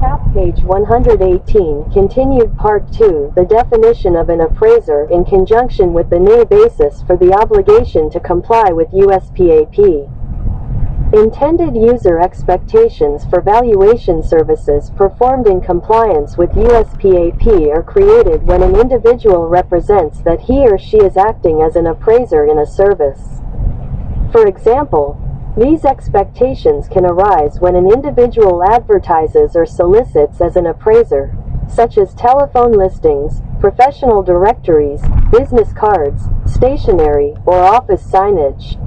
USPAP Page 118 Continued Part 2 The definition of an appraiser in conjunction with the NA basis for the obligation to comply with USPAP. Intended user expectations for valuation services performed in compliance with USPAP are created when an individual represents that he or she is acting as an appraiser in a service. For example, these expectations can arise when an individual advertises or solicits as an appraiser, such as telephone listings, professional directories, business cards, stationery, or office signage.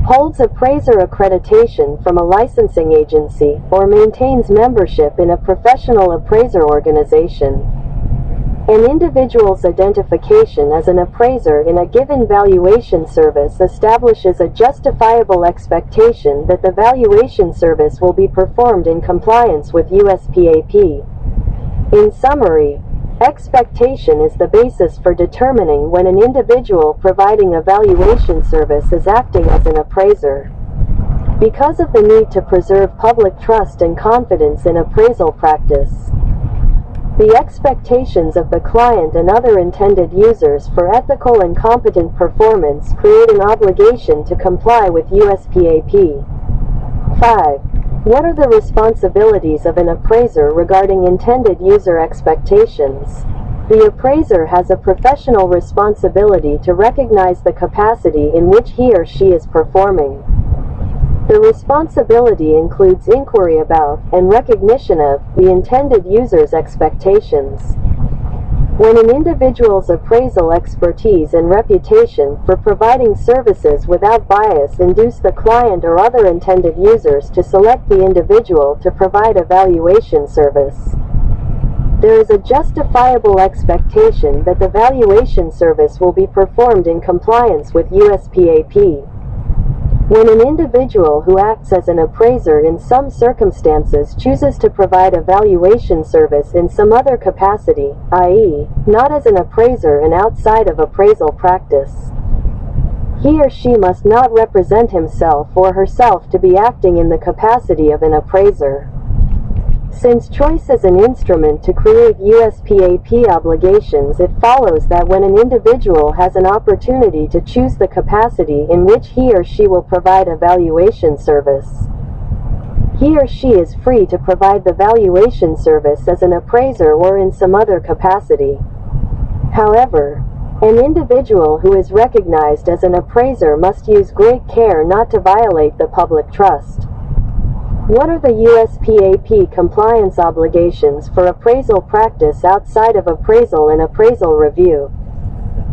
Holds appraiser accreditation from a licensing agency, or maintains membership in a professional appraiser organization. An individual's identification as an appraiser in a given valuation service establishes a justifiable expectation that the valuation service will be performed in compliance with USPAP. In summary, expectation is the basis for determining when an individual providing a valuation service is acting as an appraiser. Because of the need to preserve public trust and confidence in appraisal practice, the expectations of the client and other intended users for ethical and competent performance create an obligation to comply with USPAP. 5. What are the responsibilities of an appraiser regarding intended user expectations? The appraiser has a professional responsibility to recognize the capacity in which he or she is performing. The responsibility includes inquiry about, and recognition of, the intended user's expectations. When an individual's appraisal expertise and reputation for providing services without bias induce the client or other intended users to select the individual to provide a valuation service, there is a justifiable expectation that the valuation service will be performed in compliance with USPAP. When an individual who acts as an appraiser in some circumstances chooses to provide a valuation service in some other capacity, i.e., not as an appraiser and outside of appraisal practice, he or she must not represent himself or herself to be acting in the capacity of an appraiser. Since choice is an instrument to create USPAP obligations, it follows that when an individual has an opportunity to choose the capacity in which he or she will provide a valuation service, he or she is free to provide the valuation service as an appraiser or in some other capacity. However, an individual who is recognized as an appraiser must use great care not to violate the public trust. What are the USPAP compliance obligations for appraisal practice outside of appraisal and appraisal review?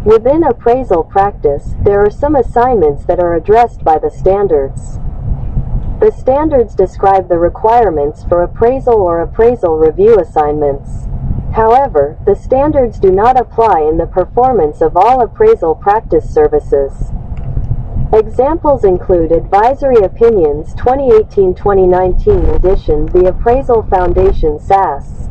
Within appraisal practice, there are some assignments that are addressed by the standards. The standards describe the requirements for appraisal or appraisal review assignments. However, the standards do not apply in the performance of all appraisal practice services. Examples include Advisory Opinions 2018-2019 edition, the Appraisal Foundation SAS.